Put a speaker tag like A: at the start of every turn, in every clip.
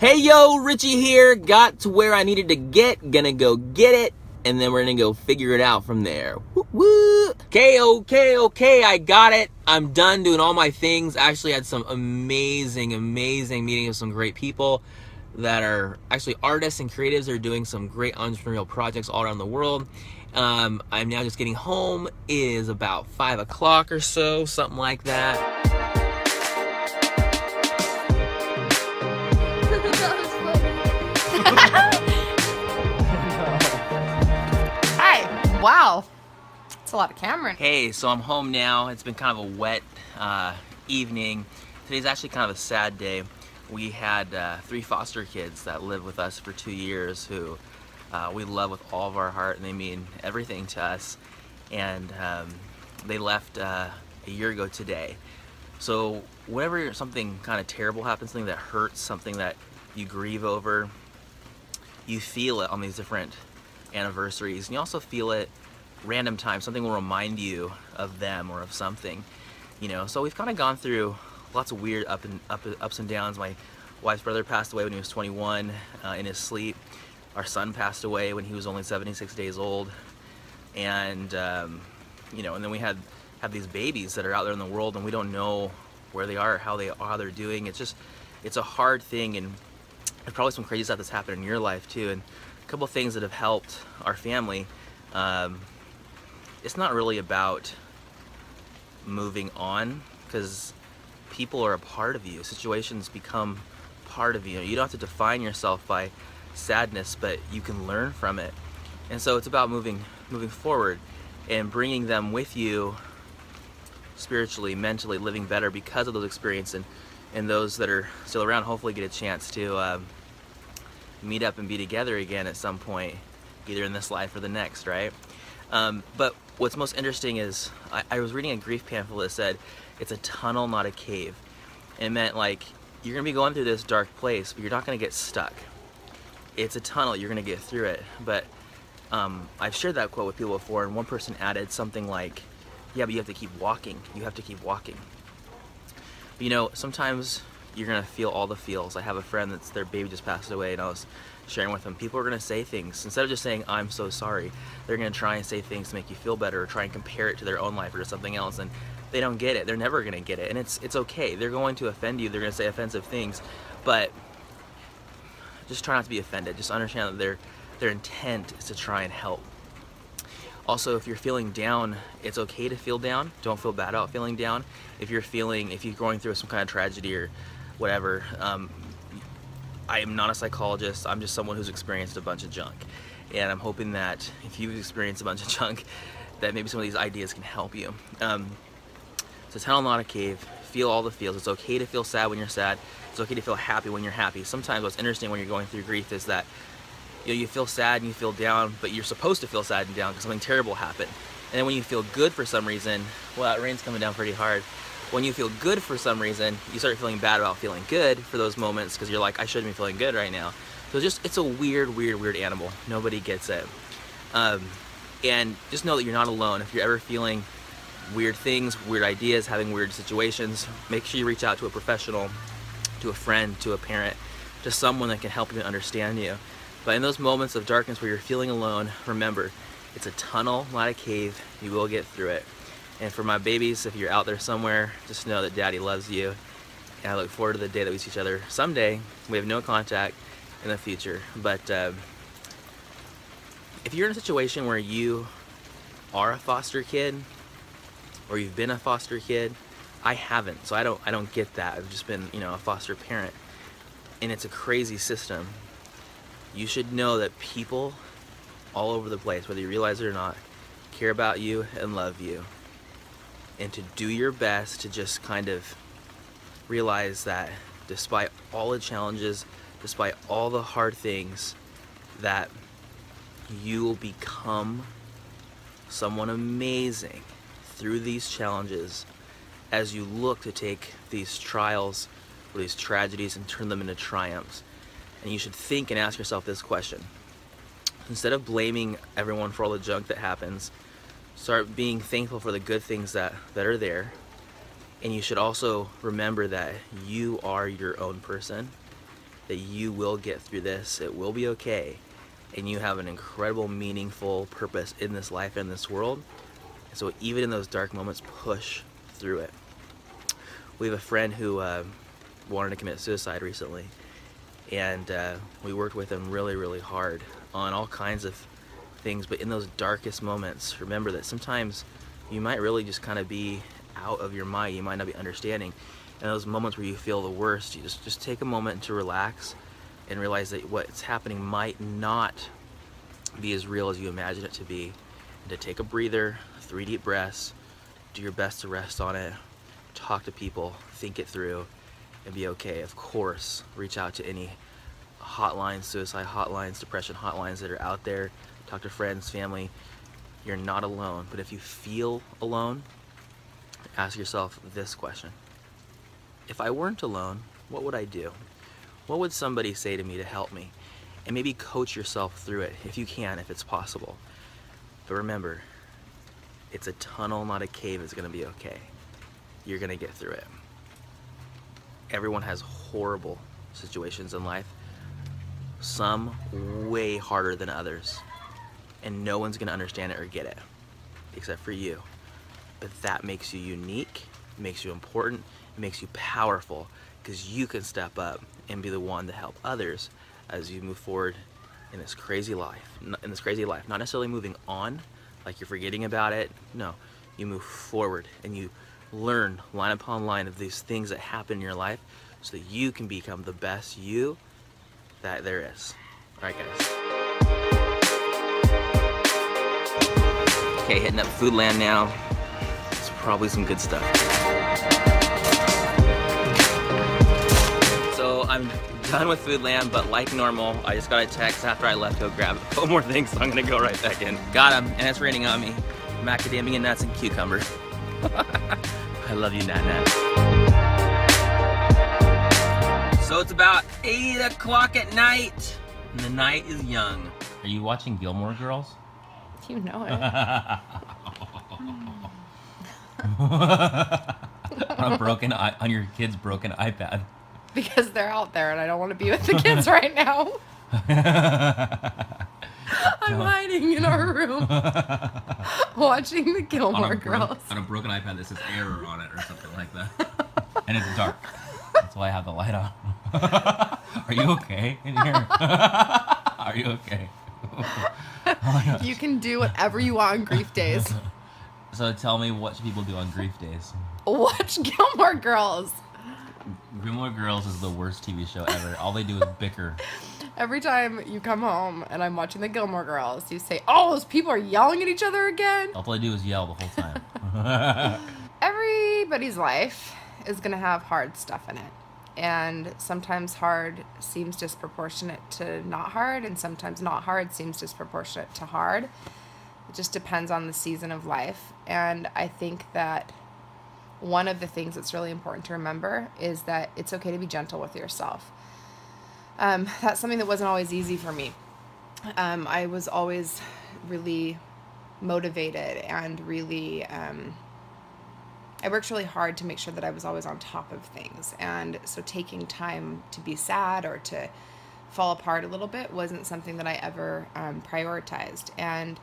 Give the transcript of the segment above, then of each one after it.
A: Hey yo, Richie here. Got to where I needed to get. Gonna go get it. And then we're gonna go figure it out from there. Woo woo. Okay, I got it. I'm done doing all my things. Actually had some amazing meetings with some great people that are actually artists and creatives that are doing some great entrepreneurial projects all around the world. I'm now just getting home. It is about 5 o'clock or so, something like that.
B: Hi. Wow. It's a lot of camera.
A: Hey, so I'm home now. It's been kind of a wet evening. Today's actually kind of a sad day. We had 3 foster kids that lived with us for 2 years who we love with all of our heart, and they mean everything to us. And they left a year ago today. So whenever something kind of terrible happens, something that hurts, something that you grieve over, you feel it on these different anniversaries, and you also feel it random times. Something will remind you of them or of something, you know. So we've kind of gone through lots of weird ups and downs. My wife's brother passed away when he was 21 in his sleep. Our son passed away when he was only 76 days old, and you know, and then we have these babies that are out there in the world, and we don't know where they are, how they're doing. It's a hard thing, and there's probably some crazy stuff that's happened in your life too. And a couple things that have helped our family. It's not really about moving on, because people are a part of you. Situations become part of you. You don't have to define yourself by sadness, but you can learn from it. And so it's about moving forward and bringing them with you spiritually, mentally, living better because of those experiences. And those that are still around hopefully get a chance to meet up and be together again at some point, either in this life or the next, right? But what's most interesting is I was reading a grief pamphlet that said it's a tunnel, not a cave. And it meant, like, you're gonna be going through this dark place, but you're not gonna get stuck. It's a tunnel, you're gonna get through it. But I've shared that quote with people before, and one person added something like, yeah, but you have to keep walking. You have to keep walking. But, you know, sometimes you're gonna feel all the feels. I have a friend that's, their baby just passed away, and I was sharing with them. People are gonna say things. Instead of just saying, I'm so sorry, they're gonna try and say things to make you feel better, or try and compare it to their own life or to something else, and they don't get it. They're never gonna get it, and it's okay. They're going to offend you. They're gonna say offensive things, but just try not to be offended. Just understand that their intent is to try and help. Also, if you're feeling down, it's okay to feel down. Don't feel bad about feeling down. If you're going through some kind of tragedy or whatever, I am not a psychologist. I'm just someone who's experienced a bunch of junk. And I'm hoping that if you've experienced a bunch of junk, that maybe some of these ideas can help you. It's a tunnel, not a cave. Feel all the feels. It's okay to feel sad when you're sad. It's okay to feel happy when you're happy. Sometimes what's interesting when you're going through grief is that, you know, you feel sad and you feel down, but you're supposed to feel sad and down because something terrible happened. And then when you feel good for some reason, well, that rain's coming down pretty hard. When you feel good for some reason, you start feeling bad about feeling good for those moments, because you're like, I shouldn't be feeling good right now. So it's a weird animal. Nobody gets it. And just know that you're not alone. If you're ever feeling weird things, weird ideas, having weird situations, make sure you reach out to a professional, to a friend, to a parent, to someone that can help you and understand you. But in those moments of darkness where you're feeling alone, remember, it's a tunnel, not a cave. You will get through it. And for my babies, if you're out there somewhere, just know that Daddy loves you. And I look forward to the day that we see each other someday. We have no contact in the future. But if you're in a situation where you are a foster kid, or you've been a foster kid, I haven't, so I don't get that. I've just been, you know, a foster parent, and it's a crazy system. You should know that people all over the place, whether you realize it or not, care about you and love you, and to do your best to just kind of realize that despite all the challenges, despite all the hard things, that you will become someone amazing through these challenges as you look to take these trials or these tragedies and turn them into triumphs. And you should think and ask yourself this question. Instead of blaming everyone for all the junk that happens, start being thankful for the good things that are there. And you should also remember that you are your own person, that you will get through this. It will be okay. And you have an incredible, meaningful purpose in this life and this world. And so even in those dark moments, push through it. We have a friend who wanted to commit suicide recently. And we worked with him really, really hard on all kinds of things. But in those darkest moments, remember that sometimes you might really just kind of be out of your mind. You might not be understanding. And those moments where you feel the worst, you just take a moment to relax and realize that what's happening might not be as real as you imagine it to be. And to take a breather, 3 deep breaths, do your best to rest on it, talk to people, think it through, and be okay. Of course, reach out to any hotlines, suicide hotlines, depression hotlines that are out there. Talk to friends, family. You're not alone. But if you feel alone, ask yourself this question. If I weren't alone, what would I do? What would somebody say to me to help me? And maybe coach yourself through it if you can, if it's possible. But remember, it's a tunnel, not a cave. It's going to be okay. You're going to get through it. Everyone has horrible situations in life. Some way harder than others. And no one's going to understand it or get it, except for you. But that makes you unique, makes you important, it makes you powerful, because you can step up and be the one to help others as you move forward in this crazy life. Not necessarily moving on, like you're forgetting about it. No, you move forward and you learn line upon line of these things that happen in your life so that you can become the best you that there is. All right, guys. Okay, hitting up Foodland now. It's probably some good stuff. So I'm done with Foodland, but like normal, I just got a text after I left to go grab a couple more things, so I'm gonna go right back in. Got them, and it's raining on me. Macadamia nuts and cucumber. I love you, Nat Nat. So it's about 8 o'clock at night, and the night is young. Are you watching Gilmore Girls?
B: You know it.
A: on your kid's broken iPad.
B: Because they're out there and I don't want to be with the kids right now. I'm hiding in our room watching the Gilmore Girls.
A: On a broken iPad that says error on it or something like that. And it's dark. That's why I have the light on. Are you okay in here? Are you okay? Oh,
B: you can do whatever you want on grief days.
A: So tell me, what should people do on grief days?
B: Watch Gilmore Girls.
A: Gilmore Girls is the worst TV show ever. All they do is bicker.
B: Every time you come home and I'm watching the Gilmore Girls, you say, oh, those people are yelling at each other again.
A: All they do is yell the whole time.
B: Everybody's life is going to have hard stuff in it. And sometimes hard seems disproportionate to not hard, and sometimes not hard seems disproportionate to hard. It just depends on the season of life. And I think that one of the things that's really important to remember is that it's okay to be gentle with yourself. That's something that wasn't always easy for me. I was always really motivated and really... I worked really hard to make sure that I was always on top of things. And so taking time to be sad or to fall apart a little bit wasn't something that I ever prioritized. And,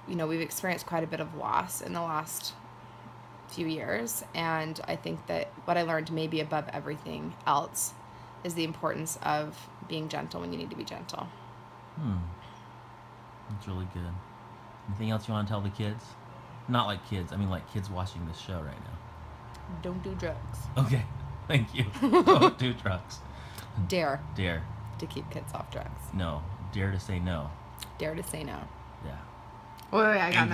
B: you know, we've experienced quite a bit of loss in the last few years. And I think that what I learned maybe above everything else is the importance of being gentle when you need to be gentle.
A: That's really good. Anything else you want to tell the kids? Not like kids. I mean like kids watching this show right now.
B: Don't do drugs.
A: Okay. Thank you. Don't do drugs.
B: Dare.
A: Dare.
B: To keep kids off drugs.
A: No. Dare to say no.
B: Dare to say no.
A: Yeah.
B: Wait, I got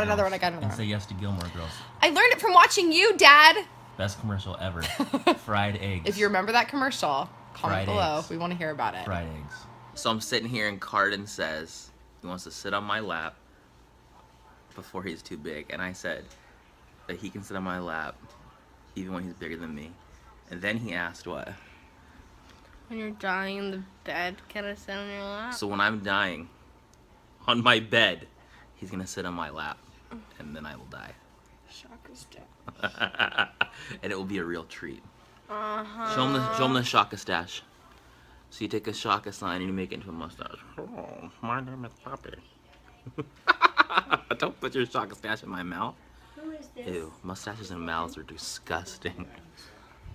B: another one.
A: And say yes to Gilmore Girls.
B: I learned it from watching you, Dad.
A: Best commercial ever. Fried eggs.
B: If you remember that commercial, comment below.
A: Eggs.
B: We want to hear about it.
A: Fried eggs. So I'm sitting here and Cardon says he wants to sit on my lap before he's too big, and I said that he can sit on my lap even when he's bigger than me. And then he asked what?
C: When you're dying in the bed, can I sit on your lap?
A: So when I'm dying on my bed, he's gonna sit on my lap, and then I will die.
C: Shock is dead.
A: And it will be a real treat.
C: Uh-huh.
A: Show them the Shaka stash. So you take a Shaka sign and you make it into a mustache. Oh, my name is Poppy. Don't put your Shaka stash in my mouth.
C: Who is this?
A: Ew, mustaches and mouths are disgusting.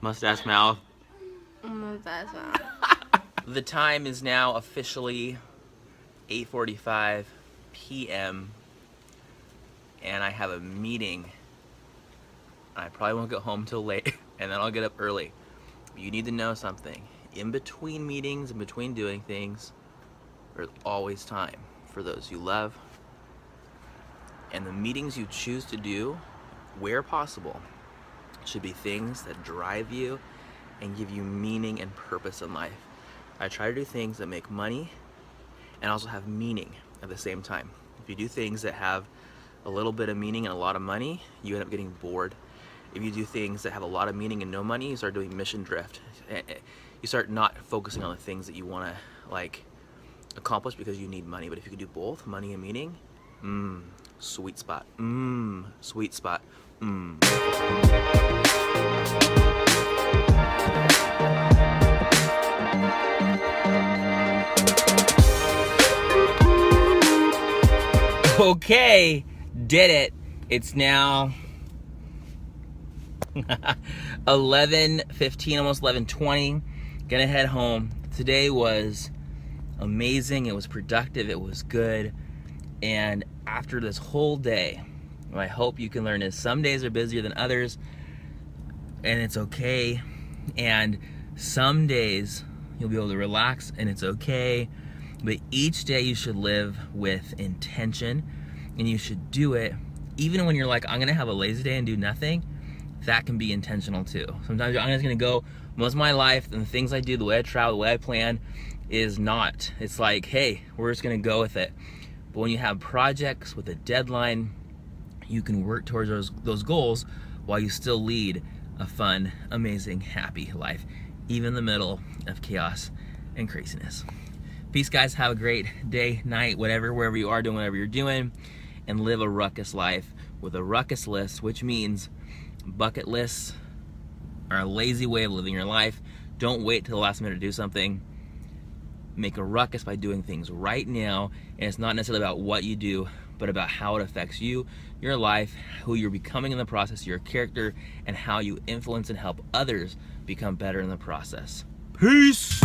A: Mustache mouth.
C: Mustache mouth.
A: The time is now officially 8:45 p.m. and I have a meeting. I probably won't get home till late, and then I'll get up early. You need to know something. In between meetings, in between doing things, there's always time for those you love. And the meetings you choose to do, where possible, should be things that drive you and give you meaning and purpose in life. I try to do things that make money and also have meaning at the same time. If you do things that have a little bit of meaning and a lot of money, you end up getting bored. If you do things that have a lot of meaning and no money, you start doing mission drift. You start not focusing on the things that you want to like accomplish because you need money. But if you can do both, money and meaning, sweet spot. Sweet spot. Okay, did it. It's now 11:15, almost 11:20. Gonna head home. Today was amazing. It was productive. It was good. And after this whole day, what I hope you can learn is some days are busier than others, and it's okay. And some days you'll be able to relax, and it's okay. But each day you should live with intention, and you should do it even when you're like, I'm gonna have a lazy day and do nothing. That can be intentional too. Sometimes I'm just gonna go, most of my life and the things I do, the way I travel, the way I plan is not. It's like, hey, we're just gonna go with it. But when you have projects with a deadline, you can work towards those goals while you still lead a fun, amazing, happy life, even in the middle of chaos and craziness. Peace, guys. Have a great day, night, whatever, wherever you are doing whatever you're doing, and live a ruckus life with a ruckus list, which means bucket lists are a lazy way of living your life. Don't wait till the last minute to do something. Make a ruckus by doing things right now, and it's not necessarily about what you do, but about how it affects you, your life, who you're becoming in the process, your character, and how you influence and help others become better in the process. Peace!